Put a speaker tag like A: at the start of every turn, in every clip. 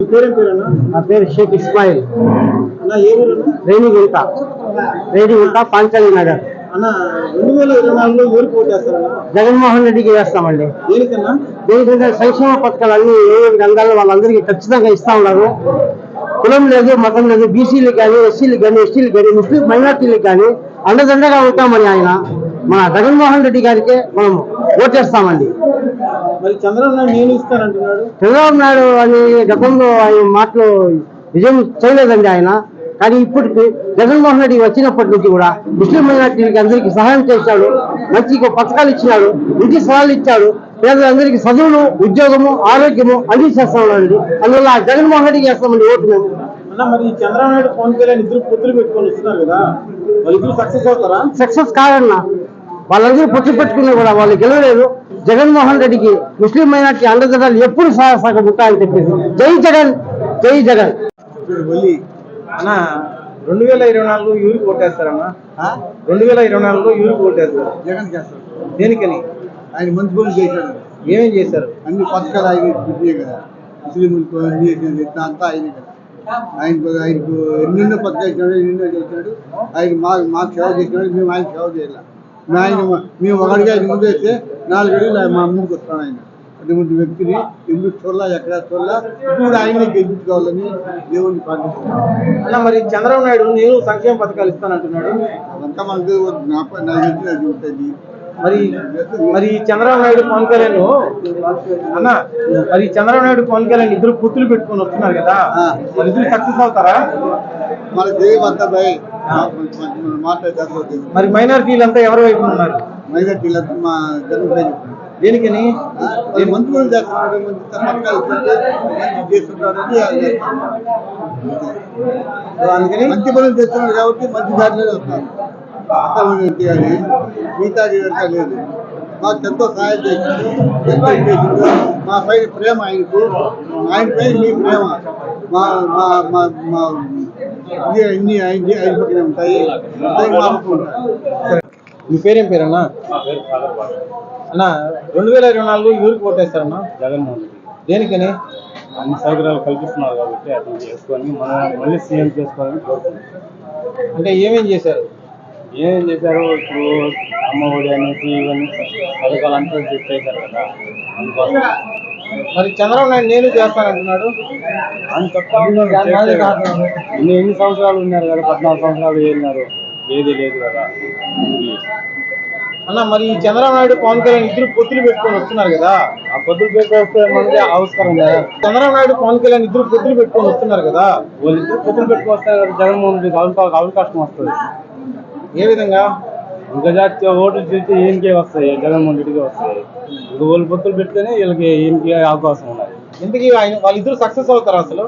A: నా పేరు షేక్ ఇస్మాయిల్. రేణిగుంట పాంచాలి నగర్.
B: 2024లో ఎవరికి ఓటు చేస్తారన్నా?
A: జగన్మోహన్ రెడ్డికి వేస్తామండి. దేనికంటే సంక్షేమ పథకాలు అన్ని ఏ రంగాల్లో వాళ్ళందరికీ ఖచ్చితంగా ఇస్తా ఉన్నారు. కులం లేదు, మతం లేదు. బీసీలకు కానీ, ఎస్సీలకు కానీ, ఎస్టీలకు కానీ, ముస్లిం మైనార్టీలకు కానీ అండదండగా ఉంటామని ఆయన మన జగన్మోహన్ రెడ్డి గారికి మనం ఓటేస్తామండి.
B: మరి చంద్రబాబు నాయుడు నేను ఇస్తానంటున్నాడు.
A: చంద్రబాబు నాయుడు అని గతంలో ఆయన మాటలు విజయం చేయలేదండి ఆయన. కానీ ఇప్పటికి జగన్మోహన్ రెడ్డి వచ్చినప్పటి నుంచి కూడా ముస్లిం మైనార్టీలకి అందరికీ సహాయం చేశాడు. మంచి పథకాలు ఇచ్చినాడు, ఇంటి స్థలాలు ఇచ్చాడు. పేదలందరికీ చదువులు, ఉద్యోగము, ఆరోగ్యము అన్ని చేస్తా ఉన్నాడండి. అందువల్ల జగన్మోహన్ రెడ్డికి వేస్తామండి ఓటు మేము.
B: మరి చంద్రబాబు నాయుడు పవన్ కళ్యాణ్ ఇద్దరు పొత్తులు పెట్టుకొని వస్తున్నారు కదా, వాళ్ళిద్దరు సక్సెస్ అవుతారా?
A: సక్సెస్ కాదన్నా. వాళ్ళందరూ పొత్తు పెట్టుకున్నా కూడా వాళ్ళు గెలవలేదు. జగన్మోహన్ రెడ్డికి ముస్లిం మైనార్టీ అండదండలు ఎప్పుడు సగం ఉంటాయని చెప్పింది. జై జగన్, జై జగన్.
B: అన్నా 2024లో యూరికి ఓటేస్తారన్నా? 2024లో యూరికి ఓటేస్తారు.
C: జగన్ చేస్తారు.
B: దేనికని?
C: ఆయన మంచి పనులు చేశాడు.
B: ఏమేం చేశారు?
C: అన్ని పథకాలు ఆయన ఇదే కదా, ముస్లింలకు అన్ని అంతా ఆయనే కదా. ఆయనకు ఎన్నెన్నో పథకాలు ఇచ్చినాడు, ఎన్నెన్నో చేసినాడు. ఆయన మాకు సేవ చేసినాడు, మేము ఆయన సేవ చేయాలి. మేము ఒకటిగా ఆయన ముందు వేస్తే 4 అడుగులు మా ముందుకు వస్తాను. ఆయన అటువంటి వ్యక్తిని ఎందుకు చూడాల, ఎక్కడ చూడాల, ఇప్పుడు ఆయనే గెలిపించుకోవాలని దేవుడిని ప్రార్థిస్తున్నాను.
B: అన్న మరి చంద్రబాబు నాయుడు నేను సంక్షేమ పథకాలు ఇస్తానంటున్నాడు.
C: అదంతా మనకు నాకు ఉంటుంది.
B: మరి చంద్రబాబు నాయుడు పవన్ కళ్యాణ్ అన్న, మరి చంద్రబాబు నాయుడు పవన్ కళ్యాణ్ ఇద్దరు పొత్తులు పెట్టుకొని వస్తున్నారు కదా, వాళ్ళిద్దరు సక్సెస్ అవుతారా?
C: మన దేవంతా భయ్ మాట్లాడతారు.
B: మరి మైనారిటీలంతా ఎవరి వైపు ఉన్నారు?
C: మైనార్టీలంతా మా జగన్.
B: దేనికని?
C: మంచి పనులు చేస్తున్నాడు, మంచి పథకాలు చేస్తున్నాడని
B: అందుకని
C: మంచి పనులు చేస్తున్నాడు కాబట్టి మంచి దారిలో వస్తున్నారు. కానీ మిగతా లేదు. మాకు ఎంతో సహాయం చేసింది, ఎంతో చేసింది. మా పైన ప్రేమ ఆయనకు, ఆయన పైన మీ ప్రేమ మా మా మా మా అన్ని ఆయన పక్కనే ఉంటాయి.
B: మీ పేరేం పేరన్నా? అన్న 2024లో యూరికి ఓటేస్తారన్నా?
D: జగన్మోహన్ రెడ్డి.
B: దేనికని?
D: అన్ని సౌకర్యాలు కల్పిస్తున్నారు కాబట్టి అతను చేసుకొని మనం మళ్ళీ సీఎం చేసుకోవాలని కోరుకుంటున్నాం.
B: అంటే ఏమేం చేశారు?
D: ఏం చేశారు? ఇప్పుడు అమ్మఒడి అనేసి ఇవన్నీ పథకాలు అంతా చేశారు కదా, అందుకోసం.
B: మరి చంద్రబాబు నాయుడు నేను చేస్తానంటున్నాడు.
D: అని చెప్తా ఉన్నారు. ఎన్ని సంవత్సరాలు ఉన్నారు కదా, 14 సంవత్సరాలు వెళ్ళినారు, ఏది లేదు కదా.
B: అన్న మరి చంద్రబాబు నాయుడు పవన్ కళ్యాణ్ ఇద్దరు పొత్తులు పెట్టుకొని వస్తున్నారు కదా,
D: ఆ పొద్దులు పెట్టుకొస్తే మనకి అవసరం కదా.
B: చంద్రబాబు నాయుడు పవన్ కళ్యాణ్ ఇద్దరు పొత్తులు పెట్టుకొని వస్తున్నారు కదా,
D: వాళ్ళిద్దరు పొద్దులు పెట్టుకొస్తారు కదా, జగన్మోహన్ రెడ్డికి అవకాశం వస్తుంది.
B: ఏ విధంగా?
D: ఇంకా జాతీయ ఓట్లు చేస్తే ఈయనకే వస్తాయి, జగన్మోహన్ రెడ్డికి వస్తాయి. ఇంకా వాళ్ళు పొత్తులు పెడితేనే ఈయనకి అవకాశం ఉన్నది.
B: ఎందుకు వాళ్ళిద్దరు సక్సెస్ అవుతారు అసలు?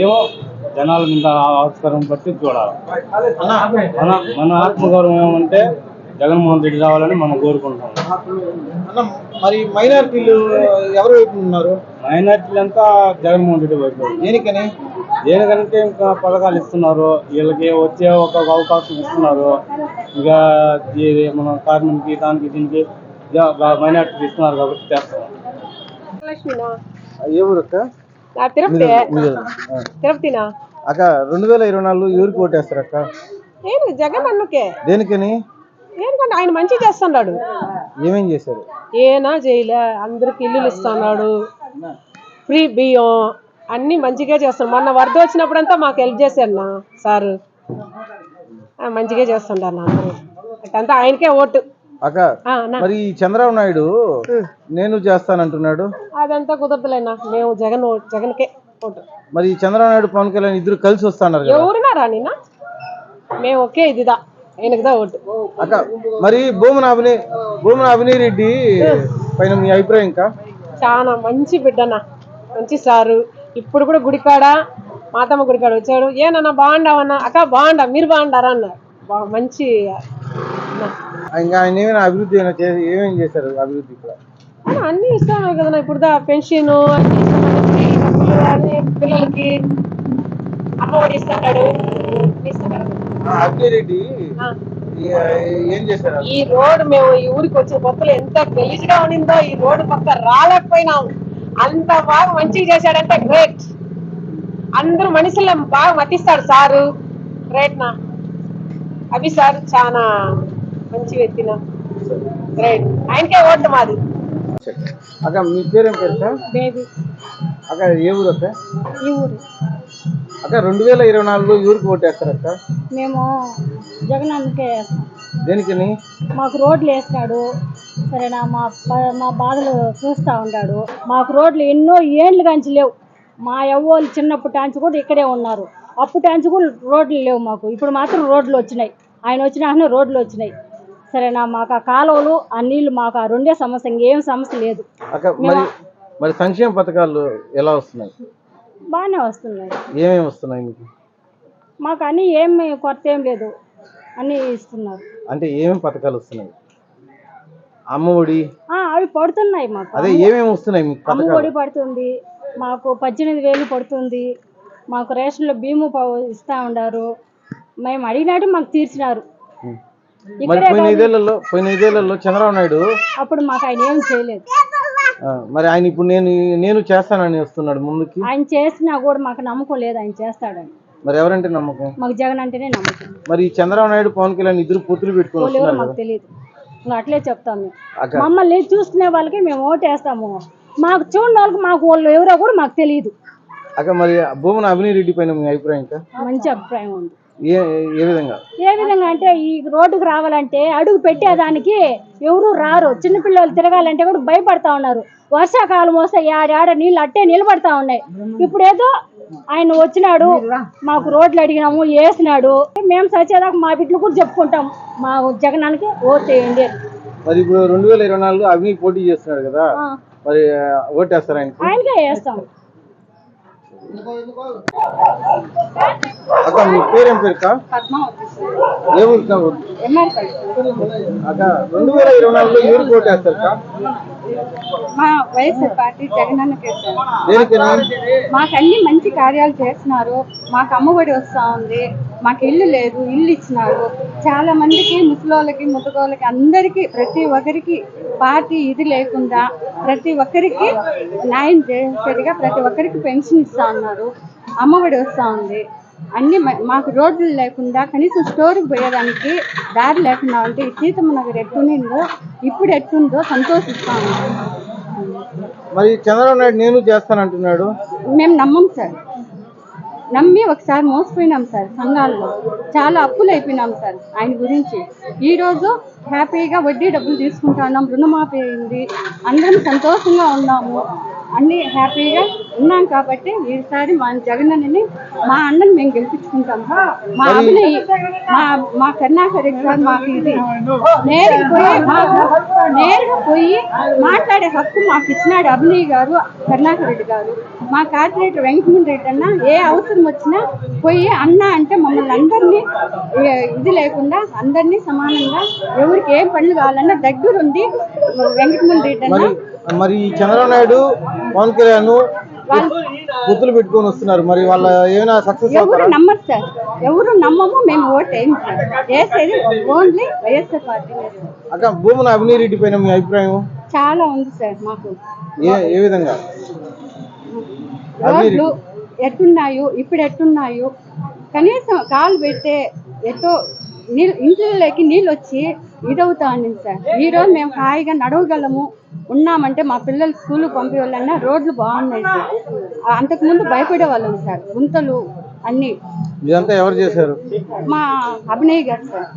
D: ఏమో జనాల మీద అవసరం బట్టి చూడాలి.
B: అన్న
D: మన ఆత్మగౌరవం ఏమంటే జగన్మోహన్ రెడ్డి రావాలని మనం కోరుకుంటాం.
B: అన్న మరి మైనారిటీలు ఎవరు వైపు ఉన్నారు?
D: మైనార్టీలు అంతా జగన్మోహన్ రెడ్డి వైపు.
B: దేనికని?
D: దేనికంటే ఇంకా పథకాలు ఇస్తున్నారు, వీళ్ళకి వచ్చే ఒక అవకాశం ఇస్తున్నారు. ఇంకా మన కార్మికులకి దానికి దీనికి మైనార్టీలు ఇస్తున్నారు కాబట్టి చేస్తున్నాం.
B: ఏ ఊరక్క?
E: తిరుపతినా
B: అక్క 2024లో ఎవరికి ఓటేస్తారు అక్క?
E: జగన్ అన్నకే.
B: దేనికని?
E: ఏంటంటే ఆయన మంచి చేస్తున్నాడు.
B: ఏమేం చేశారు?
E: ఏనా చేయలే, అందరికి ఇల్లులు ఇస్తున్నాడు, ఫ్రీ బియ్యం అన్ని మంచిగా చేస్తున్నాడు. మొన్న వరద వచ్చినప్పుడంతా మాకు హెల్ప్ చేశారు సారు, మంచిగా చేస్తుంటారు. అందరూ అంతా ఆయనకే ఓటు.
B: అక్క మరి చంద్రబాబు నాయుడు నేను చేస్తానంటున్నాడు.
E: అదంతా కుదరదులేనా, మేము జగన్కే ఓటు.
B: మరి చంద్రబాబు నాయుడు పవన్ కళ్యాణ్ ఇద్దరు కలిసి వస్తున్నారు.
E: ఎవరునా రానినా మేము ఒకే ఇదిదా ఆయనకుదా ఓటు.
B: అక్క మరి భూమన అభినయ్ రెడ్డి పైన మీ అభిప్రాయం? ఇంకా
E: చాలా మంచి బిడ్డనా, మంచి సారు. ఇప్పుడు కూడా గుడికాడ మాతమ్మ గుడికాడ వచ్చాడు. ఏనన్నా బాగుండావన్నా? అక్క బాగుండా, మీరు బాగుండారా అన్నారు. మంచి
B: ఇంకా ఆయన ఏమైనా అభివృద్ధి ఏమేమి చేశారు? అభివృద్ధి ఇక్కడ
E: అన్ని ఇస్తాను కదా. ఇప్పుడు పెన్షన్ పిల్లలకి అమ్మఒడి ఇస్తాడు.
B: అభినయ్ రెడ్డి ఏం చేశారు?
E: ఈ రోడ్డు మేము ఈ ఊరికి వచ్చిన కొత్తలో ఎంత గలీజ్గా ఉండిందో, ఈ రోడ్డు పక్క రాలేకపోయినాం. అంత బాగా మంచిగా చేశాడంటే గ్రేట్. అందరూ మనుషులను బాగా మతిస్తాడు సారు. రైట్నా అభి సార్ చాలా మంచి వ్యక్తిన. రైట్, ఆయనకే ఓటు మాది.
B: అక్క మీ పేరేం పేరు సార్?
F: బేబీ
B: అక్క ఏ ఊరు అక్క?
F: ఈ ఊరు.
B: అక్క 2024లో ఎవరికి ఓటు వేస్తారు అక్క?
F: మేము జగనన్నకే వేస్తాం.
B: దేనికని?
F: మాకు రోడ్లు వేసినాడు, సరేనా, మా బాధలు చూస్తూ ఉన్నాడు. మాకు రోడ్లు ఎన్నో ఏండ్లు కాంచి లేవు. మా యవ్వోళ్ళు చిన్నప్పటి నుంచి కూడా ఇక్కడే ఉన్నారు. అప్పటి నుంచి కూడా రోడ్లు లేవు మాకు. ఇప్పుడు మాత్రం రోడ్లు వచ్చినాయి. ఆయన వచ్చినాకనే రోడ్లు వచ్చినాయి, సరేనా. మాకు ఆ కాలువలు, ఆ నీళ్లు, మాకు ఆ రెండే సమస్య, ఇంకేం సమస్య లేదు.
B: అక్క మరి సంక్షేమ పథకాలు ఎలా వస్తున్నాయి?
F: బాగానే వస్తున్నాయి.
B: ఏమేమి వస్తున్నాయి మీకు?
F: మాకు అన్నీ ఏమి కొరత ఏం లేదు, అన్నీ ఇస్తున్నారు.
B: అంటే ఏమేమి పథకాలు వస్తున్నాయి? అమ్మఒడి
F: అవి పడుతున్నాయి మాకు.
B: అదే ఏమేమి వస్తున్నాయి మీకు?
F: అమ్మఒడి పడుతుంది మాకు, 18,000 పడుతుంది మాకు. రేషన్లో బియ్యము ఇస్తా ఉన్నారు. మేము అడిగినట్టు మాకు తీర్చినారు.
B: మరి పోయిన ఐదేళ్లలో చంద్రబాబు నాయుడు
F: అప్పుడు మాకు ఆయన ఏం చేయలేదు.
B: మరి ఆయన ఇప్పుడు నేను చేస్తానని వస్తున్నాడు ముందుకి.
F: ఆయన చేసినా కూడా మాకు నమ్మకం లేదు ఆయన చేస్తాడని.
B: మరి ఎవరంటే నమ్మకం?
F: మాకు జగన్ అంటేనే నమ్మకం.
B: మరి చంద్రబాబు నాయుడు, పవన్ కళ్యాణ్ ఇద్దరు పొత్తులు పెట్టుకుని
F: ఎవరు మాకు తెలియదు. ఇంకా అట్లే చెప్తాము. మమ్మల్ని చూసుకునే వాళ్ళకి మేము ఓటేస్తాము. మాకు చూడని వాళ్ళకి మాకు వాళ్ళు ఎవరో కూడా మాకు తెలియదు.
B: అక్క మరి భూమన అవినీతి రెడ్డి పైన మీ అభిప్రాయం?
F: మంచి అభిప్రాయం ఉంది.
B: ఏ విధంగా?
F: అంటే ఈ రోడ్డుకు రావాలంటే అడుగు పెట్టేదానికి ఎవరు రారు. చిన్నపిల్లలు తిరగాలంటే కూడా భయపడతా ఉన్నారు. వర్షాకాలం వస్తే ఏడాడ నీళ్ళు అట్టే నిలబడతా ఉన్నాయి. ఇప్పుడు ఏదో ఆయన వచ్చినాడు, మాకు రోడ్లు అడిగినాము, వేసినాడు. మేము సచ్చేదాకా మా బిడ్డలు కూడా చెప్పుకుంటాం మా జగనానికి ఓటు వేయండి.
B: మరి ఇప్పుడు 2024లో అవినీతి పోటీ చేస్తున్నాడు కదా, మరి ఓటేస్తారు
F: ఆయనకే వేస్తాం.
B: అక్క మీ పేరేం పేరు? ఏ ఊరు అక్క? 2024లో ఎవరికి ఓటేస్తారు?
G: మా వైఎస్ఆర్ పార్టీ జగనన్నకే.
B: దేనికని?
G: మాకు అన్ని మంచి కార్యాలు చేస్తున్నారు. మాకు అమ్మఒడి వస్తూ ఉంది. మాకు ఇల్లు లేదు, ఇల్లు ఇచ్చినారు. చాలా మందికి, ముసలోళ్ళకి, ముతగోళ్ళకి, అందరికీ, ప్రతి ఒక్కరికి పార్టీ ఇది లేకుండా ప్రతి ఒక్కరికి న్యాయం చేసేదిగా ప్రతి ఒక్కరికి పెన్షన్ ఇస్తా ఉన్నారు. అమ్మఒడి వస్తూ ఉంది. అన్ని మాకు రోడ్లు లేకుండా కనీసం స్టోర్కి పోయేదానికి దారి లేకుండా ఉంటే ఈ సీతమ్మ నగర్ ఎట్టుందో ఇప్పుడు ఎట్టుందో సంతోషిస్తా ఉన్నాం.
B: మరి చంద్రబాబు నాయుడు నేను చేస్తానంటున్నాడు.
G: మేము నమ్మం సార్. నమ్మి ఒకసారి మోసపోయినాం సార్. సంఘాల్లో చాలా అప్పులు అయిపోయినాం సార్. ఆయన గురించి ఈరోజు హ్యాపీగా వడ్డీ డబ్బులు తీసుకుంటా ఉన్నాం. రుణమాఫీ అయింది. అందరం సంతోషంగా ఉన్నాము. అన్ని హ్యాపీగా ఉన్నాం కాబట్టి ఈసారి మా జగనన్నని, మా అన్నని మేము గెలిపించుకుంటాము. మా అభినయ్, మా కరుణాకర్ రెడ్డి గారు మాకు ఇది నేరుగా పోయి మాట్లాడే హక్కు మాకు ఇచ్చినాడు. అభినయ్ గారు, కరుణాకర్ రెడ్డి గారు, మా కార్పొరేటర్ వెంకటమూర్తి రెడ్డి అన్న ఏ అవసరం వచ్చినా పోయి అన్న అంటే మమ్మల్ని అందరినీ ఇది లేకుండా అందరినీ సమానంగా ఎవరికి ఏం పనులు కావాలన్నా దగ్గరుండి వెంకటమూర్తి రెడ్డి అన్న.
B: మరి చంద్రబాబు నాయుడు, పవన్ కళ్యాణ్ పొత్తులు పెట్టుకొని వస్తున్నారు. మరి వాళ్ళ ఏమైనా సక్సెస్?
G: ఎవరు నమ్మరు సార్. ఎవరు నమ్మము. మేము ఓటు వేయం సార్. వేసేది ఓన్లీ వైఎస్ఆర్ పార్టీ.
B: అక్క భూమన అవినీతి రెడ్డి పైన మీ అభిప్రాయం?
G: చాలా ఉంది సార్. మాకు
B: ఏ విధంగా?
G: రోడ్లు ఎట్టున్నాయో, ఇప్పుడు ఎట్టున్నాయో, కనీసం కాలు పెట్టే ఎటో ఇంట్లోకి నీళ్ళు వచ్చి ఇదవుతా ఉండింది సార్. ఈరోజు మేము హాయిగా నడవగలము ఉన్నామంటే మా పిల్లలు స్కూల్కి పంపేవాళ్ళన్నా రోడ్లు బాగున్నాయి సార్. అంతకుముందు భయపడే వాళ్ళం సార్. గుంతలు అన్నీ.
B: ఇదంతా ఎవరు చేశారు?
G: మా అభినయ్ గారు సార్.